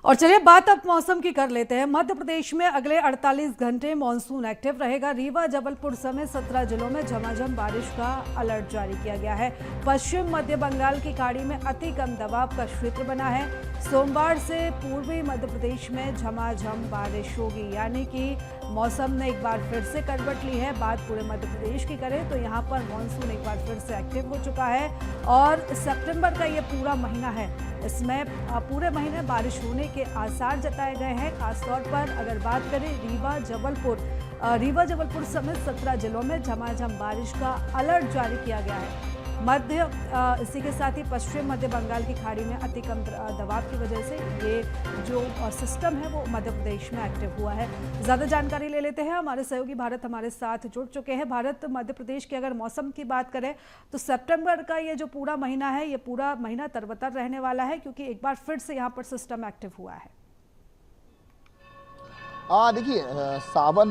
और चलिए बात अब मौसम की कर लेते हैं। मध्य प्रदेश में अगले 48 घंटे मानसून एक्टिव रहेगा। रीवा, जबलपुर समेत 17 जिलों में झमाझम बारिश का अलर्ट जारी किया गया है। पश्चिम मध्य बंगाल की खाड़ी में अति कम दबाव का क्षेत्र बना है। सोमवार से पूर्वी मध्य प्रदेश में झमाझम बारिश होगी, यानी कि मौसम ने एक बार फिर से करवट ली है। बात पूरे मध्य प्रदेश की करें तो यहाँ पर मानसून एक बार फिर से एक्टिव हो चुका है और सितंबर का ये पूरा महीना है, इसमें पूरे महीने बारिश होने के आसार जताए गए हैं। खासतौर पर अगर बात करें रीवा जबलपुर समेत 17 जिलों में झमाझम बारिश का अलर्ट जारी किया गया है। इसी के साथ ही पश्चिम मध्य बंगाल की खाड़ी में अति कम दबाव की वजह से ये जो सिस्टम है वो मध्य प्रदेश में एक्टिव हुआ है। ज़्यादा जानकारी ले लेते हैं, हमारे सहयोगी भारत हमारे साथ जुड़ चुके हैं। भारत, मध्य प्रदेश की अगर मौसम की बात करें तो सितंबर का ये जो पूरा महीना है, ये पूरा महीना तरबतर रहने वाला है, क्योंकि एक बार फिर से यहाँ पर सिस्टम एक्टिव हुआ है। देखिए, सावन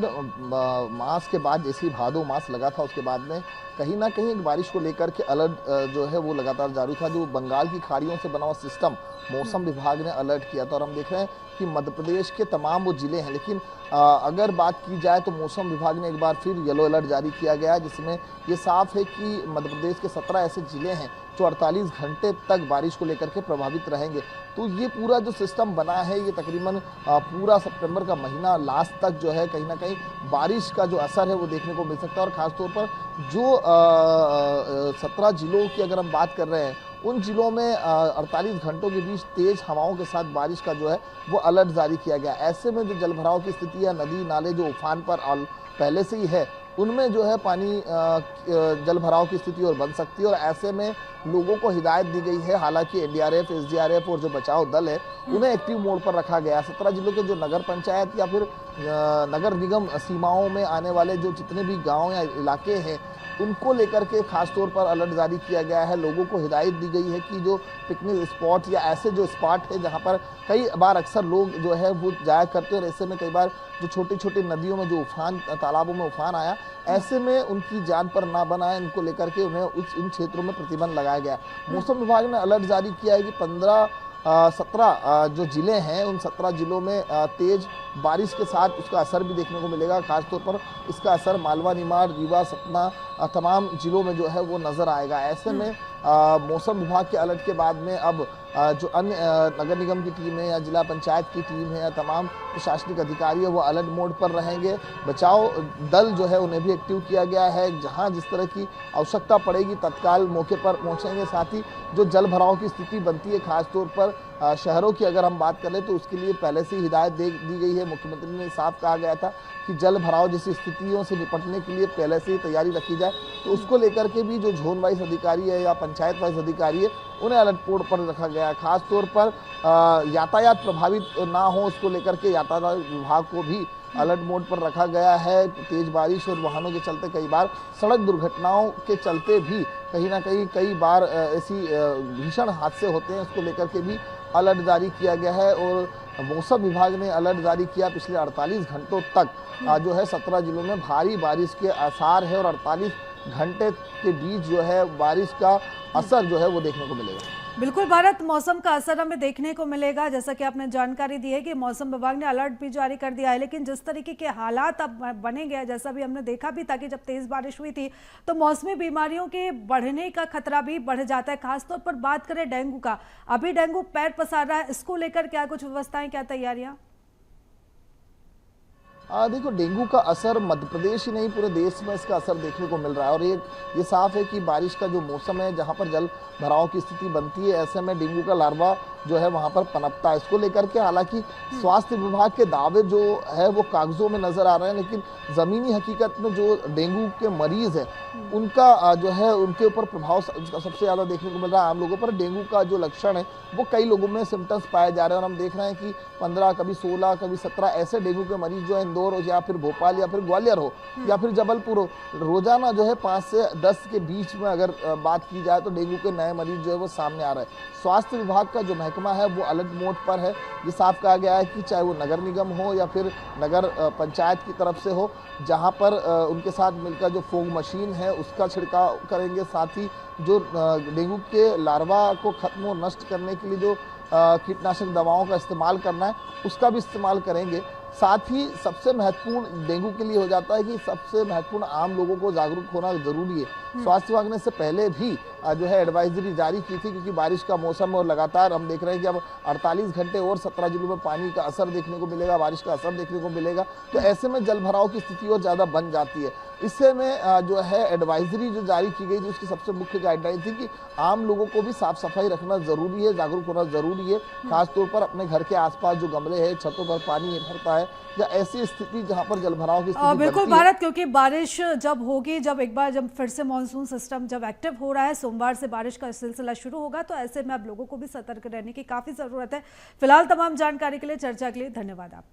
मास के बाद जैसे ही भादो मास लगा था, उसके बाद में कहीं ना कहीं एक बारिश को लेकर के अलर्ट जो है वो लगातार जारी था। जो बंगाल की खाड़ियों से बना हुआ सिस्टम मौसम विभाग ने अलर्ट किया था और हम देख रहे हैं कि मध्य प्रदेश के तमाम वो जिले हैं। लेकिन अगर बात की जाए तो मौसम विभाग ने एक बार फिर येलो अलर्ट जारी किया गया है, जिसमें ये साफ है कि मध्य प्रदेश के 17 ऐसे जिले हैं जो 48 घंटे तक बारिश को लेकर के प्रभावित रहेंगे। तो ये पूरा जो सिस्टम बना है, ये तकरीबन पूरा सितंबर का महीना लास्ट तक जो है कहीं ना कहीं बारिश का जो असर है वो देखने को मिल सकता है। और ख़ासतौर पर जो 17 जिलों की अगर हम बात कर रहे हैं, उन जिलों में 48 घंटों के बीच तेज हवाओं के साथ बारिश का जो है वो अलर्ट जारी किया गया। ऐसे में जो जलभराव की स्थिति है, नदी नाले जो उफान पर पहले से ही है, उनमें जो है पानी जलभराव की स्थिति और बन सकती है। और ऐसे में लोगों को हिदायत दी गई है, हालांकि एनडीआरएफ, एसडीआरएफ और जो बचाव दल है उन्हें एक्टिव मोड पर रखा गया है। 17 जिलों के जो नगर पंचायत या फिर नगर निगम सीमाओं में आने वाले जो जितने भी गांव या इलाके हैं, उनको लेकर के खासतौर पर अलर्ट जारी किया गया है। लोगों को हिदायत दी गई है कि जो पिकनिक स्पॉट या ऐसे जो स्पॉट है जहां पर कई बार अक्सर लोग जो है वो जाया करते हैं और ऐसे में कई बार जो छोटी छोटी नदियों में जो उफान, तालाबों में उफान आया, ऐसे में उनकी जान पर ना बनाए, इनको लेकर के उन्हें उन क्षेत्रों में प्रतिबंध लगाया गया। मौसम विभाग ने अलर्ट जारी किया है कि 17 जो जिले हैं, उन 17 जिलों में तेज बारिश के साथ उसका असर भी देखने को मिलेगा। खासतौर पर इसका असर मालवा, निमाड़, रीवा, सतना तमाम जिलों में जो है वो नज़र आएगा। ऐसे में मौसम विभाग के अलर्ट के बाद में अब जो अन्य नगर निगम की टीम है या जिला पंचायत की टीम है या तमाम प्रशासनिक अधिकारी है वो अलर्ट मोड पर रहेंगे। बचाव दल जो है उन्हें भी एक्टिव किया गया है, जहां जिस तरह की आवश्यकता पड़ेगी तत्काल मौके पर पहुंचेंगे। साथ ही जो जल भराव की स्थिति बनती है, खासतौर पर शहरों की अगर हम बात करें तो उसके लिए पहले से हिदायत दी गई है। मुख्यमंत्री ने साफ कहा गया था कि जल भराव जैसी स्थितियों से निपटने के लिए पहले से ही तैयारी रखी जाए। तो उसको लेकर के भी जो जोन वाइज अधिकारी है या पंचायत वाइज अधिकारी है उन्हें अलर्ट मोड पर रखा गया है। खासतौर पर यातायात प्रभावित ना हो, उसको लेकर के यातायात विभाग को भी अलर्ट मोड पर रखा गया है। तेज बारिश और वाहनों के चलते कई बार सड़क दुर्घटनाओं के चलते भी कहीं ना कहीं कई बार ऐसी भीषण हादसे होते हैं, उसको लेकर के भी अलर्ट जारी किया गया है। और मौसम विभाग ने अलर्ट जारी किया पिछले 48 घंटों तक जो है 17 जिलों में भारी बारिश के आसार है और 48 घंटे के बीच जो है बारिश का असर जो है वो देखने को मिलेगा। बिल्कुल भारत, मौसम का असर हमें देखने को मिलेगा। जैसा कि आपने जानकारी दी है कि मौसम विभाग ने अलर्ट भी जारी कर दिया है, लेकिन जिस तरीके के हालात अब बने गए, जैसा भी हमने देखा भी था कि जब तेज बारिश हुई थी तो मौसमी बीमारियों के बढ़ने का खतरा भी बढ़ जाता है। खासतौर पर बात करें डेंगू का, अभी डेंगू पैर पसार रहा है, इसको लेकर क्या कुछ व्यवस्थाएं, क्या तैयारियां? देखो, डेंगू का असर मध्य प्रदेश ही नहीं पूरे देश में इसका असर देखने को मिल रहा है। और ये साफ है कि बारिश का जो मौसम है, जहां पर जल भराव की स्थिति बनती है, ऐसे में डेंगू का लार्वा जो है वहां पर पनपता है। इसको लेकर के हालांकि स्वास्थ्य विभाग के दावे जो है वो कागजों में नजर आ रहे हैं, लेकिन जमीनी हकीकत में जो डेंगू के मरीज है उनका जो है उनके ऊपर प्रभाव सबसे ज्यादा देखने को मिल रहा है। आम लोगों पर डेंगू का जो लक्षण है वो कई लोगों में सिम्टम्स पाए जा रहे हैं और हम देख रहे हैं कि 15, कभी 16, कभी 17 ऐसे डेंगू के मरीज जो है इंदौर हो या फिर भोपाल या फिर ग्वालियर हो या फिर जबलपुर हो, रोजाना जो है 5 से 10 के बीच में अगर बात की जाए तो डेंगू के नए मरीज जो है वो सामने आ रहे हैं। स्वास्थ्य विभाग का जो महकमा है वो अलर्ट मोड पर है। ये साफ कहा गया है कि चाहे वो नगर निगम हो या फिर नगर पंचायत की तरफ से हो, जहां पर उनके साथ मिलकर जो फोग मशीन है उसका छिड़काव करेंगे। साथ ही जो डेंगू के लार्वा को खत्म और नष्ट करने के लिए जो कीटनाशक दवाओं का इस्तेमाल करना है उसका भी इस्तेमाल करेंगे। साथ ही सबसे महत्वपूर्ण डेंगू के लिए हो जाता है कि सबसे महत्वपूर्ण आम लोगों को जागरूक होना जरूरी है। स्वास्थ्य विभाग ने इससे पहले भी जो है एडवाइजरी जारी की थी, क्योंकि बारिश का मौसम और लगातार हम देख रहे हैं कि अब 48 घंटे और 17 जिलों में पानी का असर देखने को मिलेगा, बारिश का असर देखने को मिलेगा। तो ऐसे में जल भराव की स्थिति और ज़्यादा बन जाती है। इससे में जो है एडवाइजरी जो जारी की गई थी उसकी सबसे मुख्य गाइडलाइन थी कि आम लोगों को भी साफ सफाई रखना जरूरी है, जागरूक होना जरूरी है। खासतौर पर अपने घर के आसपास जो गमले हैं, छतों पर पानी भरता है या ऐसी स्थिति जहां पर जलभराव की स्थिति बिल्कुल बनती है। भारत, क्योंकि बारिश जब होगी, जब फिर से मानसून सिस्टम जब एक्टिव हो रहा है, सोमवार से बारिश का सिलसिला शुरू होगा, तो ऐसे में अब लोगों को भी सतर्क रहने की काफी जरूरत है। फिलहाल तमाम जानकारी के लिए, चर्चा के लिए धन्यवाद आपका।